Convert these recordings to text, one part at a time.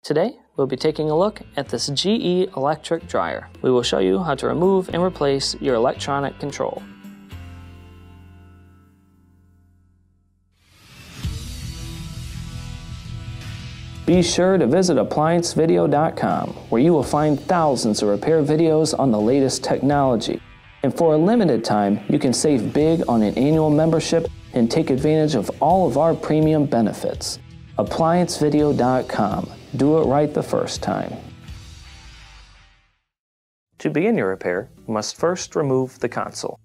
Today, we'll be taking a look at this GE electric dryer. We will show you how to remove and replace your electronic control. Be sure to visit ApplianceVideo.com, where you will find thousands of repair videos on the latest technology. And for a limited time, you can save big on an annual membership and take advantage of all of our premium benefits. ApplianceVideo.com. Do it right the first time. To begin your repair, you must first remove the console.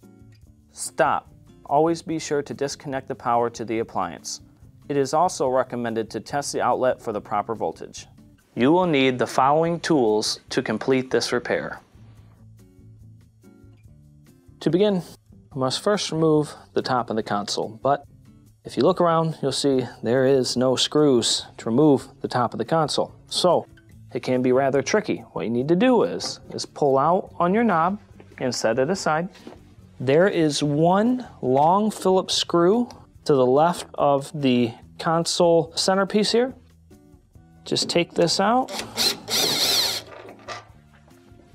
Stop. Always be sure to disconnect the power to the appliance. It is also recommended to test the outlet for the proper voltage. You will need the following tools to complete this repair. To begin, you must first remove the top of the console, but if you look around, you'll see there is no screws to remove the top of the console. So it can be rather tricky. What you need to do is pull out on your knob and set it aside. There is one long Phillips screw to the left of the console centerpiece here. Just take this out.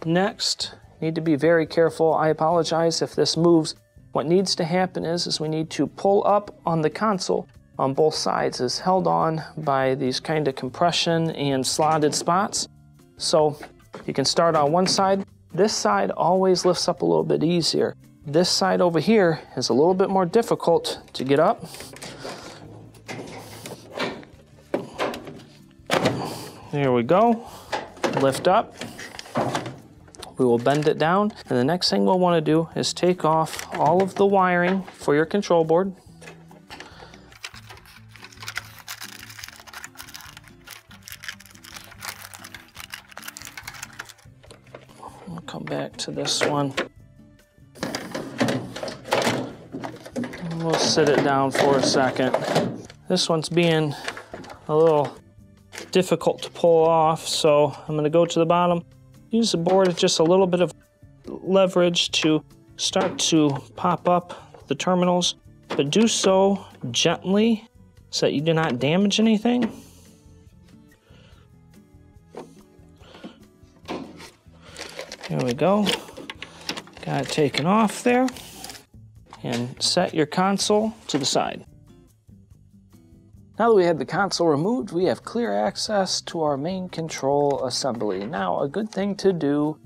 Next, you need to be very careful. I apologize if this moves. What needs to happen is we need to pull up on the console on both sides. It's held on by these kind of compression and slotted spots. So you can start on one side. This side always lifts up a little bit easier. This side over here is a little bit more difficult to get up. There we go. Lift up. We will bend it down, and the next thing we'll want to do is take off all of the wiring for your control board. We'll come back to this one. We'll sit it down for a second. This one's being a little difficult to pull off, so I'm going to go to the bottom. Use the board with just a little bit of leverage to start to pop up the terminals, but do so gently so that you do not damage anything. There we go. Got it taken off there. And set your console to the side. Now that we have the console removed, we have clear access to our main control assembly. Now, a good thing to do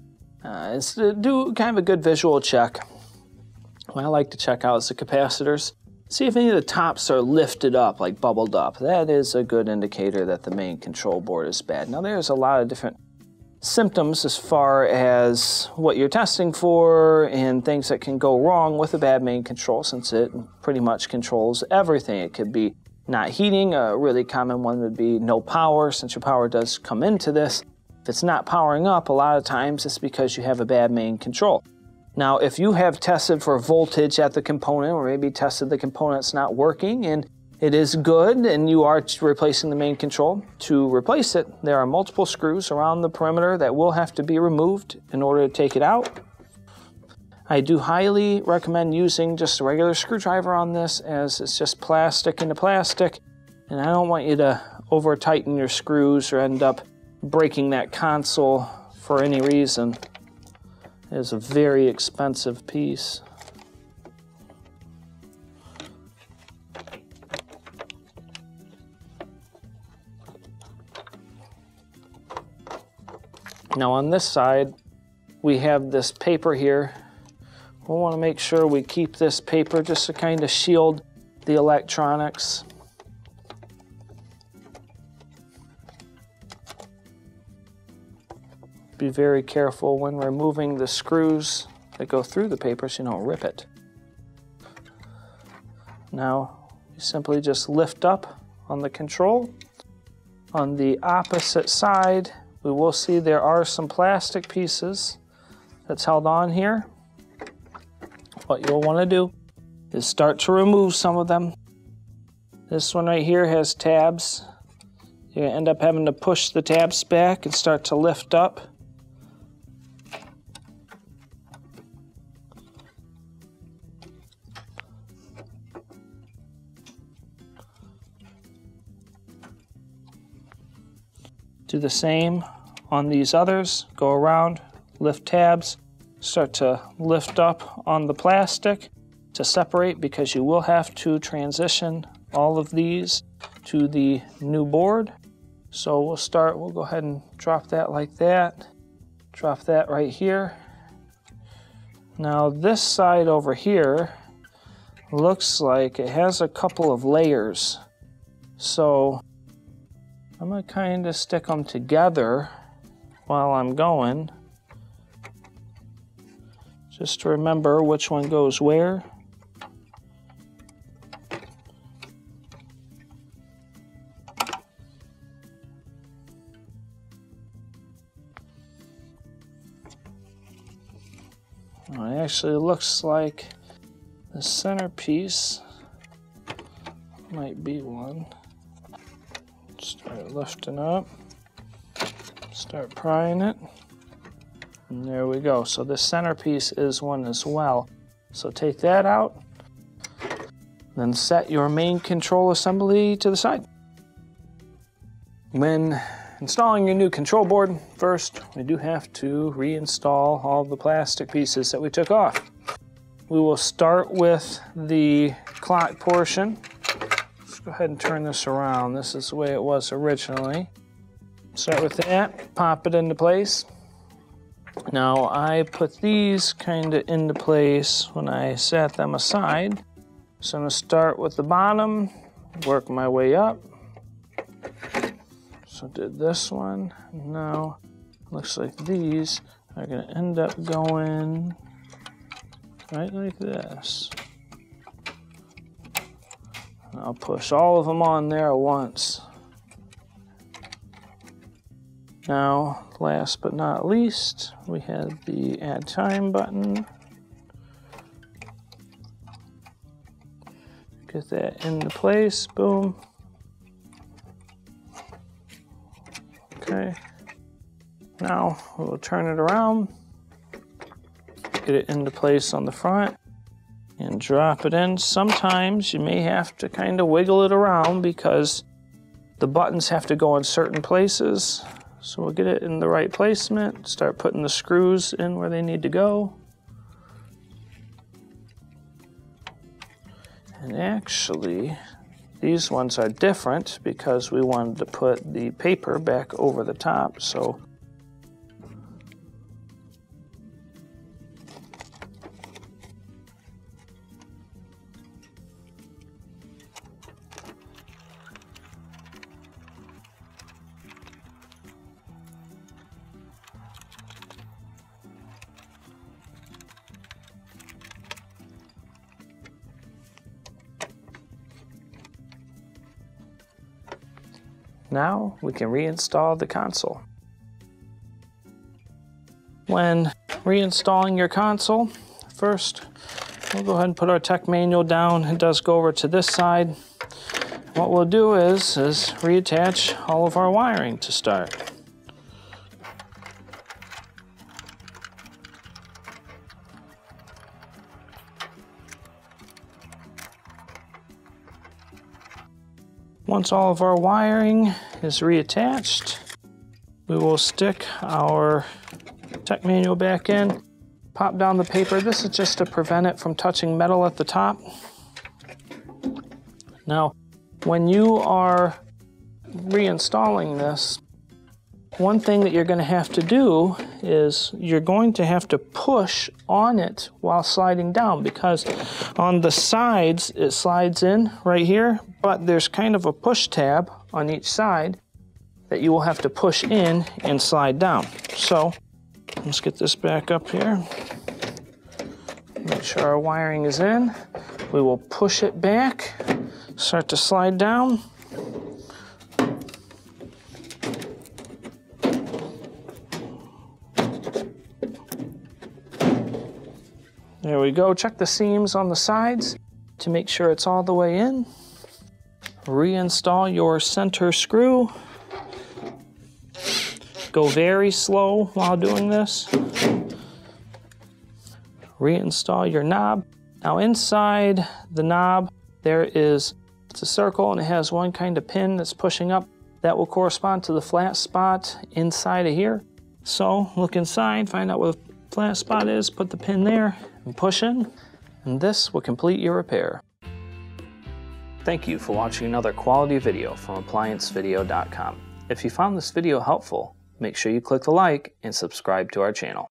is to do kind of a good visual check. What I like to check out is the capacitors. See if any of the tops are lifted up, like bubbled up. That is a good indicator that the main control board is bad. Now, there's a lot of different symptoms as far as what you're testing for and things that can go wrong with a bad main control, since it pretty much controls everything. It could be not heating. A really common one would be no power, since your power does come into this. If it's not powering up, a lot of times it's because you have a bad main control. Now, if you have tested for voltage at the component, or maybe tested the component's not working and it is good and you are replacing the main control, to replace it, there are multiple screws around the perimeter that will have to be removed in order to take it out. I do highly recommend using just a regular screwdriver on this, as it's just plastic into plastic, and I don't want you to over tighten your screws or end up breaking that console for any reason. It is a very expensive piece. Now on this side, we have this paper here. We'll want to make sure we keep this paper just to kind of shield the electronics. Be very careful when removing the screws that go through the paper so you don't rip it. Now, you simply just lift up on the control. On the opposite side, we will see there are some plastic pieces that's held on here. What you'll want to do is start to remove some of them. This one right here has tabs. You're going to end up having to push the tabs back and start to lift up. Do the same on these others. Go around, lift tabs, start to lift up on the plastic to separate, because you will have to transition all of these to the new board. So we'll go ahead and drop that like that. Drop that right here. Now this side over here looks like it has a couple of layers. So I'm gonna kind of stick them together while I'm going, just to remember which one goes where. Well, it actually looks like the centerpiece might be one. Start lifting up, start prying it, and there we go. So the centerpiece is one as well. So take that out, then set your main control assembly to the side. When installing your new control board, first we do have to reinstall all the plastic pieces that we took off. We will start with the clock portion. Let's go ahead and turn this around. This is the way it was originally. Start with that, pop it into place. Now I put these kind of into place when I set them aside. So I'm going to start with the bottom, work my way up. So did this one. Now looks like these are going to end up going right like this. I'll push all of them on there at once. Now, last but not least, we have the add time button. Get that into place, boom. Okay. Now we'll turn it around, get it into place on the front, and drop it in. Sometimes you may have to kind of wiggle it around because the buttons have to go in certain places. So we'll get it in the right placement, start putting the screws in where they need to go. And actually, these ones are different because we wanted to put the paper back over the top. So now we can reinstall the console. When reinstalling your console, first we'll go ahead and put our tech manual down. It does go over to this side. What we'll do is reattach all of our wiring to start. Once all of our wiring is reattached, we will stick our tech manual back in, pop down the paper. This is just to prevent it from touching metal at the top. Now, when you are reinstalling this, one thing that you're going to have to do is you're going to have to push on it while sliding down, because on the sides it slides in right here, but there's kind of a push tab on each side that you will have to push in and slide down. So let's get this back up here. Make sure our wiring is in. We will push it back, start to slide down. There we go. Check the seams on the sides to make sure it's all the way in. Reinstall your center screw. Go very slow while doing this. Reinstall your knob. Now inside the knob, it's a circle and it has one kind of pin that's pushing up. that will correspond to the flat spot inside of here. So look inside, find out where the flat spot is, put the pin there, and push in, and this will complete your repair. Thank you for watching another quality video from ApplianceVideo.com. If you found this video helpful, make sure you click the like and subscribe to our channel.